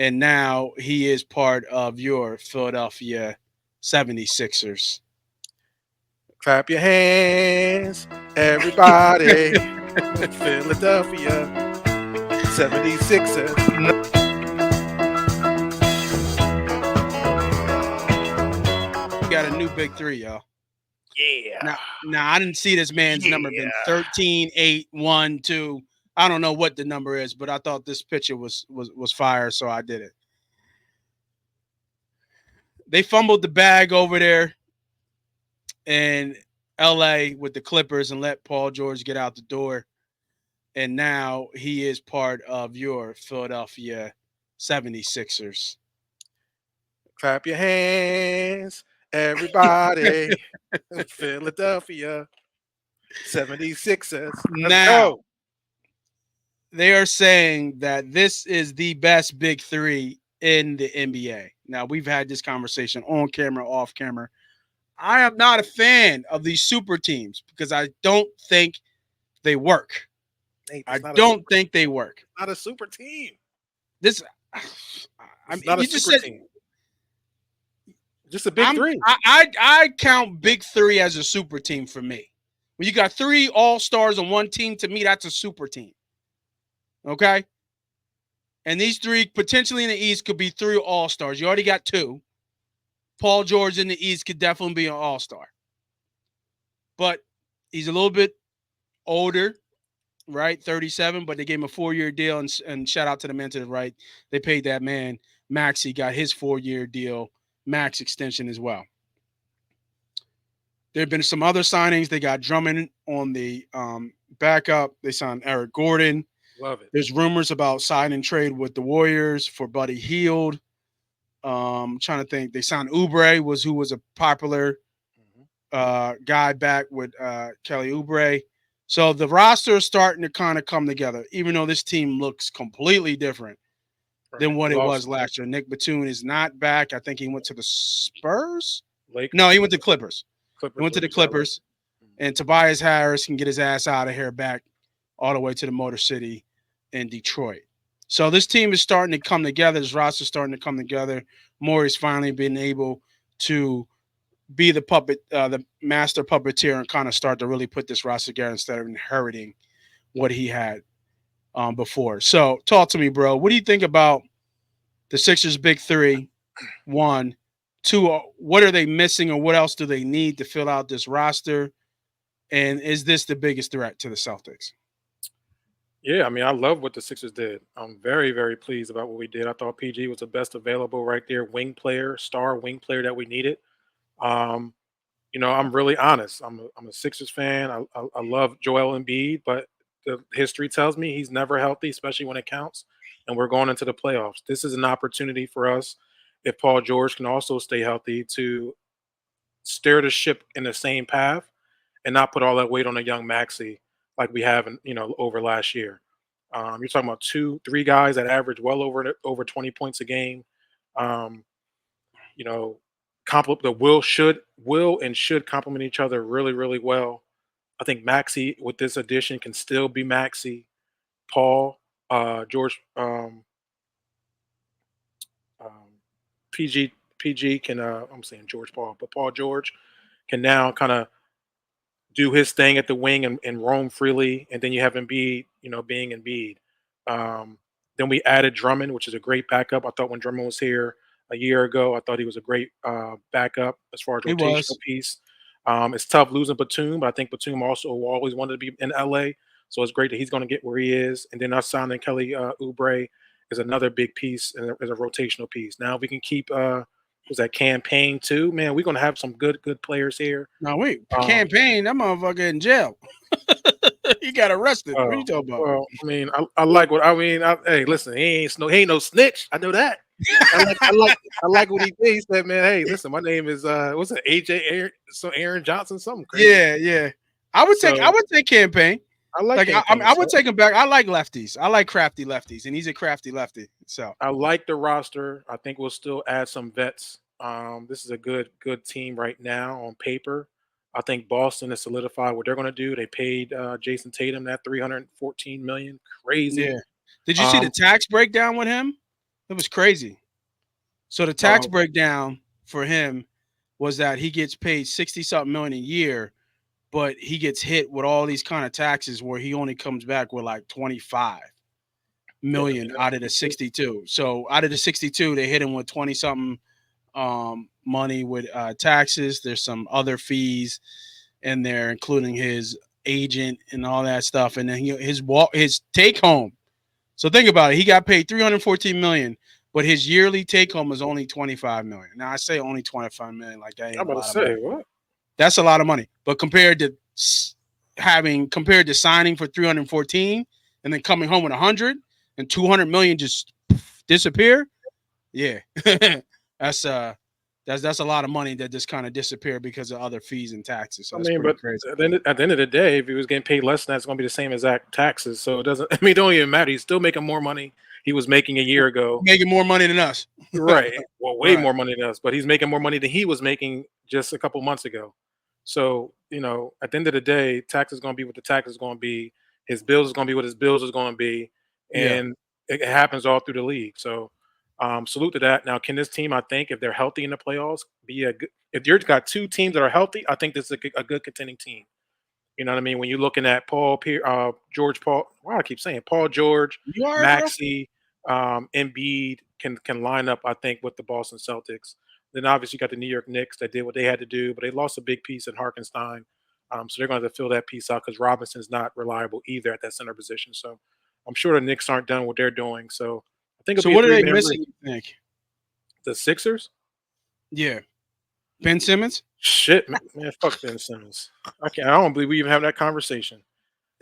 and now he is part of your Philadelphia 76ers. Clap your hands, everybody. Philadelphia 76ers. Got a new big three, y'all. Yeah. Now I didn't see this man's number been Yeah. 13, 8, 1, 2. I don't know what the number is, but I thought this picture was fire, so I did it. They fumbled the bag over there in LA with the Clippers and let Paul George get out the door. And now he is part of your Philadelphia 76ers. Clap your hands, everybody. Philadelphia 76ers. Let's Now, go. they are saying that this is the best big three in the NBA. Now, we've had this conversation on camera, off camera. I am not a fan of these super teams because I don't think they work. Hey, I it's not a don't super, think they work. not a super team. This, I It's mean, not a you just super said team. Just a big three. I count big three as a super team for me. When you got three all stars on one team, to me that's a super team. Okay, and these three potentially in the East could be three all stars. You already got two. Paul George in the East could definitely be an all star, but he's a little bit older, right? 37, but they gave him a 4-year deal, and shout out to the man to the right. They paid that man Maxey, got his 4-year deal, max extension as well. There have been some other signings. They got Drummond on the backup. They signed Eric Gordon. Love it. There's rumors about sign and trade with the Warriors for Buddy Hield. Trying to think. They signed Oubre, who was a popular Mhm. guy back with Kelly Oubre. So the roster is starting to kind of come together, even though this team looks completely different than Right. what We it was lost last year. Nick Batum is not back. I think he went to the Spurs. No, Lakers, he went to Clippers. He Clippers, went to the Lakers, LA. Clippers. And Tobias Harris can get his ass out of here back all the way to the Motor City in Detroit. So this team is starting to come together. This roster is starting to come together. Morey's finally been able to be the the master puppeteer, and kind of start to really put this roster together instead of inheriting what he had before. So talk to me, bro. What do you think about the Sixers' big three? One, two. What are they missing, or what else do they need to fill out this roster? And is this the biggest threat to the Celtics? Yeah, I mean, I love what the Sixers did. I'm very, very pleased about what we did. I thought PG was the best available right there, wing player, star wing player that we needed. Um, I'm really honest. I'm a Sixers fan. I love Joel Embiid, but the history tells me he's never healthy, especially when it counts. And we're going into the playoffs. This is an opportunity for us, if Paul George can also stay healthy, to steer the ship in the same path and not put all that weight on a young Maxi like we have, over last year. You're talking about two, three guys that average well over 20 points a game. Um, you know, the will and should complement each other really, really well. I think Maxi with this addition can still be Maxi. Paul, George, um, PG can. I'm saying George Paul, but Paul George can now kind of do his thing at the wing and roam freely. And then you have Embiid, being Embiid. Then we added Drummond, which is a great backup. I thought when Drummond was here a year ago, I thought he was a great backup as far as He rotational was. piece. It's tough losing Batum, but I think Batum also always wanted to be in LA. So it's great that he's going to get where he is. And then us signing Kelly Oubre is another big piece and as a rotational piece. Now we can keep was that campaign too, man. We're gonna have some good players here. No, wait. Um, Campaign, that motherfucker in jail. He got arrested. What are you Oh, talking about? well, I mean, I like what I mean. Hey, listen, he ain't no snitch. I know that. I like what he did. He said, man, hey, listen, my name is what's it, AJ Aaron Johnson, something crazy. Yeah, yeah. I would take campaign. I like Like campaign. I would take him back. I like lefties. I like crafty lefties, and he's a crafty lefty. So I like the roster. I think we'll still add some vets. This is a good team right now on paper. I think Boston has solidified what they're going to do. They paid Jason Tatum that 314 million, crazy. yeah. Did you see the Um, tax breakdown with him? It was crazy. So the tax Um, breakdown for him was that he gets paid 60 something million a year, but he gets hit with all these kind of taxes where he only comes back with like 25 yeah, million out of the 62. So out of the 62, they hit him with 20 something money with taxes. There's some other fees in there, including his agent and all that stuff. And then his take home. So think about it. He got paid 314 million, but his yearly take home is only 25 million. Now I say only 25 million, like that I'm ain't a about to lot of say money. what? That's a lot of money. But compared to signing for 314 and then coming home with 100 and 200 million just disappear, yeah. that's uh that's a lot of money that just kind of disappeared because of other fees and taxes. So I that's mean, pretty but crazy. at the end of the day, if he was getting paid less than that, it's going to be the same exact taxes. So it doesn't. I mean, it don't even matter. He's still making more money he was making a year ago. Making more money than us. Right. Well, way Right. more money than us, but he's making more money than he was making just a couple months ago. So, at the end of the day, tax is going to be what the tax is going to be. His bills is going to be what his bills is going to be. Yeah. And it happens all through the league. So, salute to that. Now, can this team, I think, if they're healthy in the playoffs, be a good, if you've got two teams that are healthy, I think this is a good contending team. You know what I mean? When you're looking at George Paul, why I keep saying Paul George, You all right, bro? Maxey, Embiid can line up, I think, with the Boston Celtics. Then obviously you got the New York Knicks that did what they had to do, but they lost a big piece in Harkenstein. So they're going to have to fill that piece out because Robinson's not reliable either at that center position. So I'm sure the Knicks aren't done what they're doing. So I think it'll So be a what are they three-man missing, race. you think? The Sixers? Yeah. Ben Simmons? Shit, man, fuck Ben Simmons. I can't. I don't believe we even have that conversation.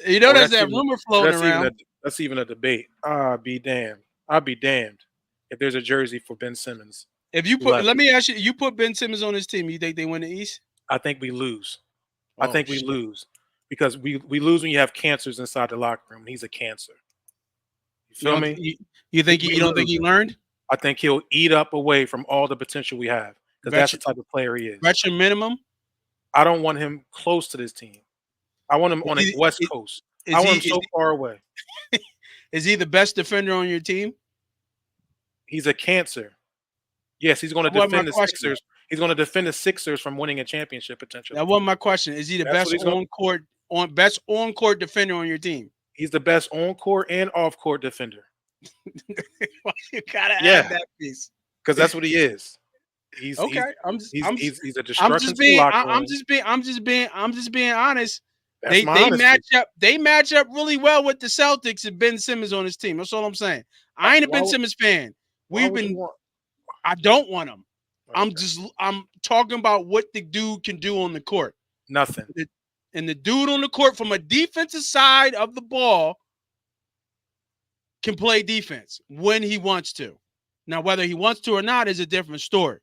You know Or there's that's that even rumor or floating around. that's even a debate. Ah, be damned. I'll be damned if there's a jersey for Ben Simmons If you put let left. me ask you, you put Ben Simmons on his team, you think they win the East? I think we lose. I Oh think we shit. lose because we lose when you have cancers inside the locker room. He's a cancer. You You feel don't me? you think We you don't think lose. he learned? I think he'll eat up away from all the potential we have because that's the Veteran type of player he is. veteran minimum? I don't want him close to this team. I want him Is on the he West is Coast. I is want he him so far away. is he the best defender on your team? He's a cancer. Yes, he's going to That wasn't my defend the question. Sixers. He's going to defend the Sixers from winning a championship That potentially. wasn't my question. Is he the That's what best he's going. on court defender on your team? He's the best on court and off court defender. Why you gotta add Yeah, that piece? because that's what he is. He's Okay, he's he's a I'm destruction just to the being locker room. I'm just being honest. That's my honesty. They match up really well with the Celtics and Ben Simmons on his team. That's all I'm saying. I ain't a Why Ben Simmons fan. why We've would you been want? I don't want him. Okay, I'm talking about what the dude can do on the court. nothing. The- And the dude on the court from a defensive side of the ball can play defense when he wants to. Now, whether he wants to or not is a different story.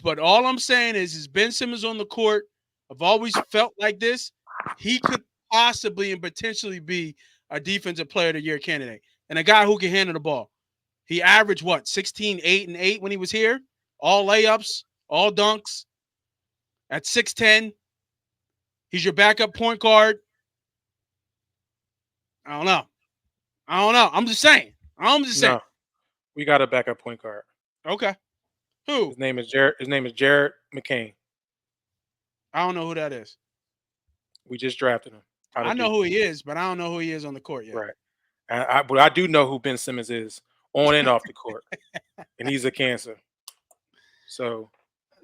But all I'm saying is Ben Simmons on the court. I've always felt like this. He could possibly and potentially be a defensive player of the year candidate and a guy who can handle the ball. He averaged what, 16, 8, and 8 when he was here? All layups, all dunks at 6'10. He's your backup point guard. I don't know. I'm just saying. I'm just saying. No, we got a backup point guard. Okay. Who? His name is Jared McCain. I don't know who that is. We just drafted him out I of know Duke. who he is, but I don't know who he is on the court yet. Right. But I do know who Ben Simmons is on and off the court, and he's a cancer. So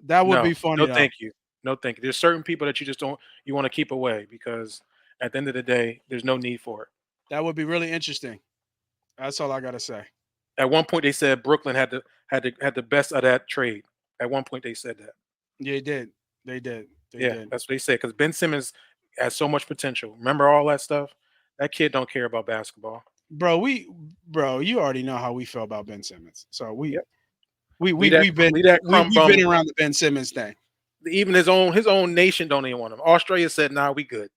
That would no, be funny no, though. thank you, no, thank you. There's certain people that you just don't you want to keep away because at the end of the day, there's no need for it. That would be really interesting. That's all I gotta say. At one point, they said Brooklyn had the best of that trade. At one point, they said that. Yeah, they did. They Yeah, did. that's what they said because Ben Simmons has so much potential. Remember all that stuff? That kid don't care about basketball. Bro, you already know how we feel about Ben Simmons. So Yep. we Leave that we've been leave that crumb we've been bum. around the Ben Simmons thing. Even his own nation don't even want him. Australia said, "Nah, we good."